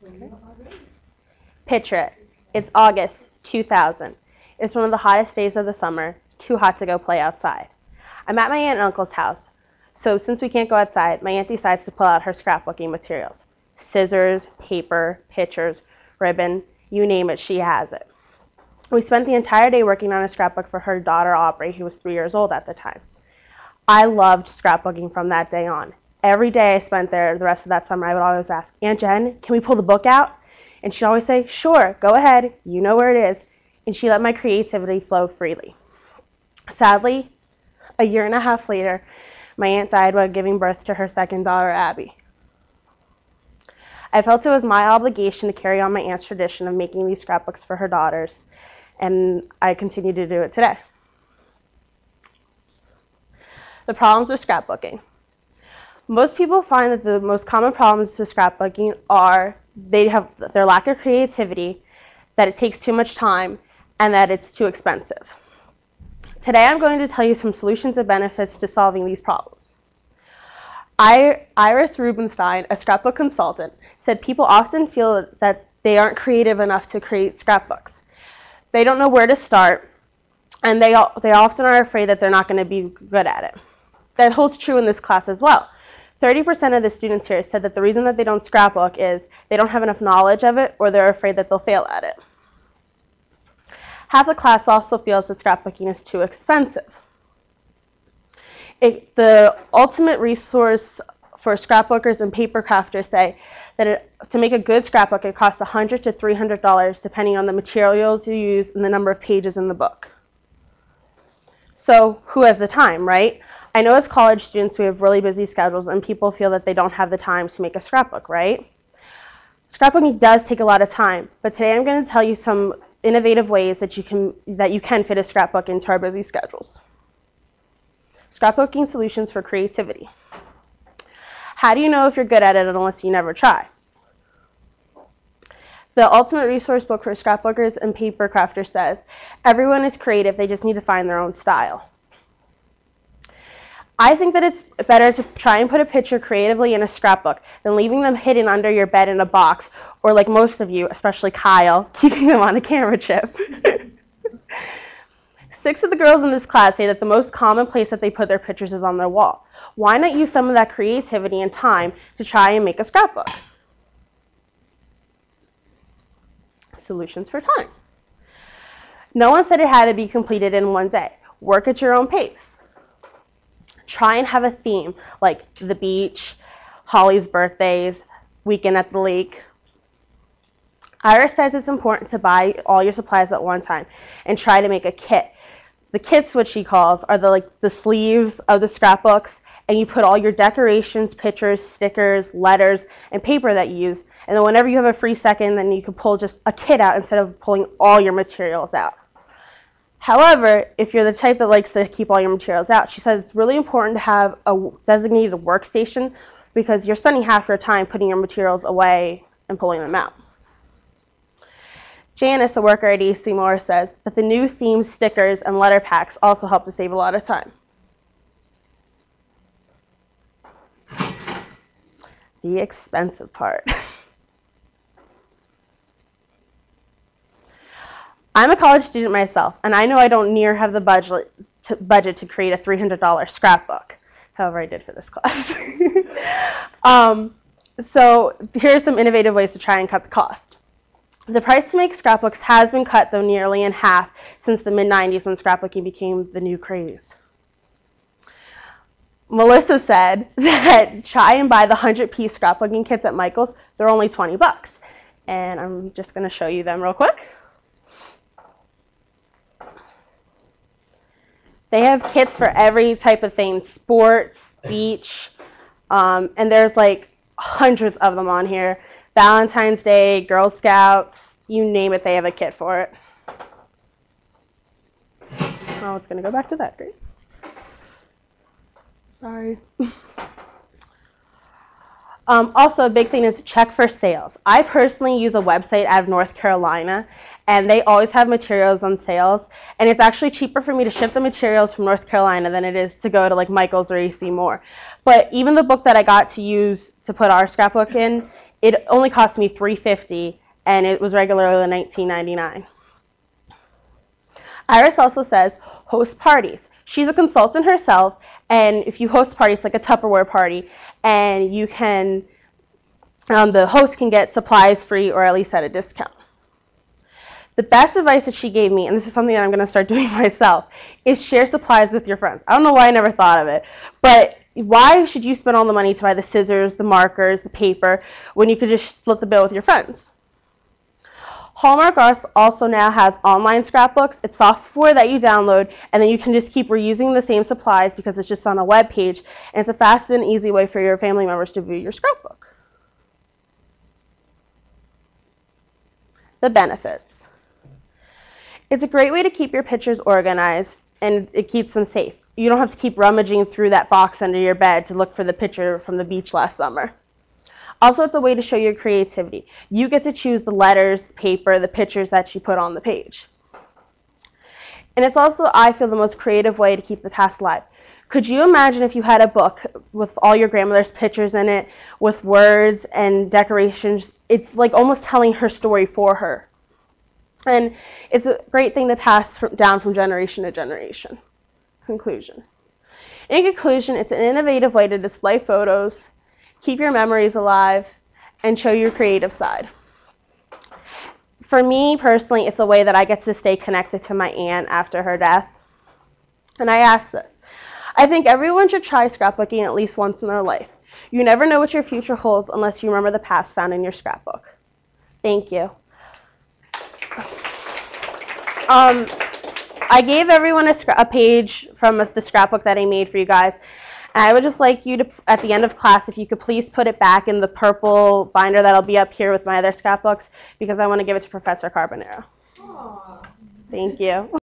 Okay. Picture it. It's August 2000. It's one of the hottest days of the summer, too hot to go play outside. I'm at my aunt and uncle's house, so since we can't go outside, my aunt decides to pull out her scrapbooking materials. Scissors, paper, pictures, ribbon, you name it, she has it. We spent the entire day working on a scrapbook for her daughter Aubrey, who was 3 years old at the time. I loved scrapbooking from that day on. Every day I spent there the rest of that summer, I would always ask, Aunt Jen, can we pull the book out? And she'd always say, sure, go ahead, you know where it is. And she let my creativity flow freely. Sadly, a year and a half later, my aunt died while giving birth to her second daughter, Abby. I felt it was my obligation to carry on my aunt's tradition of making these scrapbooks for her daughters, and I continue to do it today. The problems with scrapbooking. Most people find that the most common problems with scrapbooking are their lack of creativity, that it takes too much time, and that it's too expensive. Today I'm going to tell you some solutions and benefits to solving these problems. Iris Rubenstein, a scrapbook consultant, said people often feel that they aren't creative enough to create scrapbooks. They don't know where to start, and they often are afraid that they're not going to be good at it. That holds true in this class as well. 30% of the students here said that the reason that they don't scrapbook is they don't have enough knowledge of it, or they're afraid that they'll fail at it. Half the class also feels that scrapbooking is too expensive. The ultimate resource for scrapbookers and paper crafters say that to make a good scrapbook, it costs $100 to $300 depending on the materials you use and the number of pages in the book. So who has the time, right? I know as college students we have really busy schedules and people feel that they don't have the time to make a scrapbook, right? Scrapbooking does take a lot of time, but today I'm going to tell you some innovative ways that you can fit a scrapbook into our busy schedules. Scrapbooking solutions for creativity. How do you know if you're good at it unless you never try? The ultimate resource book for scrapbookers and paper crafters says, everyone is creative, they just need to find their own style. I think that it's better to try and put a picture creatively in a scrapbook than leaving them hidden under your bed in a box, or like most of you, especially Kyle, keeping them on a camera chip. 6 of the girls in this class say that the most common place that they put their pictures is on their wall. Why not use some of that creativity and time to try and make a scrapbook? Solutions for time. No one said it had to be completed in one day. Work at your own pace. Try and have a theme, like the beach, Holly's birthdays, weekend at the lake. Iris says it's important to buy all your supplies at one time and try to make a kit. The kits, what she calls, are the sleeves of the scrapbooks, and you put all your decorations, pictures, stickers, letters, and paper that you use, and then whenever you have a free second, then you can pull just a kit out instead of pulling all your materials out. However, if you're the type that likes to keep all your materials out, she said it's really important to have a designated workstation because you're spending half your time putting your materials away and pulling them out. Janice, a worker at AC Moore, says that the new themes, stickers, and letter packs also help to save a lot of time. The expensive part. I'm a college student myself, and I know I don't near have the budget to create a $300 scrapbook. However, I did for this class. So here are some innovative ways to try and cut the cost. The price to make scrapbooks has been cut, though, nearly in half since the mid-90s when scrapbooking became the new craze. Melissa said that try and buy the 100-piece scrapbooking kits at Michael's. They're only 20 bucks. And I'm just going to show you them real quick. They have kits for every type of thing, sports, beach, and there's like hundreds of them on here. Valentine's Day, Girl Scouts, you name it, they have a kit for it. Oh, it's going to go back to that. Great. Sorry. Also, a big thing is check for sales. I personally use a website out of North Carolina, and they always have materials on sales. And it's actually cheaper for me to ship the materials from North Carolina than it is to go to like Michael's or AC Moore. But even the book that I got to use to put our scrapbook in It only cost me $3.50, and it was regularly $19.99. Iris also says host parties. She's a consultant herself, and if you host parties, like a Tupperware party, and you can, the host can get supplies free or at least at a discount. The best advice that she gave me, and this is something that I'm going to start doing myself, is share supplies with your friends. I don't know why I never thought of it, but why should you spend all the money to buy the scissors, the markers, the paper, when you could just split the bill with your friends? Hallmark also now has online scrapbooks. It's software that you download, and then you can just keep reusing the same supplies because it's just on a web page, and it's a fast and easy way for your family members to view your scrapbook. The benefits. It's a great way to keep your pictures organized, and it keeps them safe. You don't have to keep rummaging through that box under your bed to look for the picture from the beach last summer. Also, it's a way to show your creativity. You get to choose the letters, the paper, the pictures that you put on the page. And it's also, I feel, the most creative way to keep the past alive. Could you imagine if you had a book with all your grandmother's pictures in it, with words and decorations? It's like almost telling her story for her. And it's a great thing to pass down from generation to generation. Conclusion. In conclusion, it's an innovative way to display photos, keep your memories alive, and show your creative side. For me personally, it's a way that I get to stay connected to my aunt after her death. And I ask this. I think everyone should try scrapbooking at least once in their life. You never know what your future holds unless you remember the past found in your scrapbook. Thank you. I gave everyone a page from the scrapbook that I made for you guys. And I would just like you to, at the end of class, if you could please put it back in the purple binder that'll be up here with my other scrapbooks, because I want to give it to Professor Carbonero. Aww. Thank you.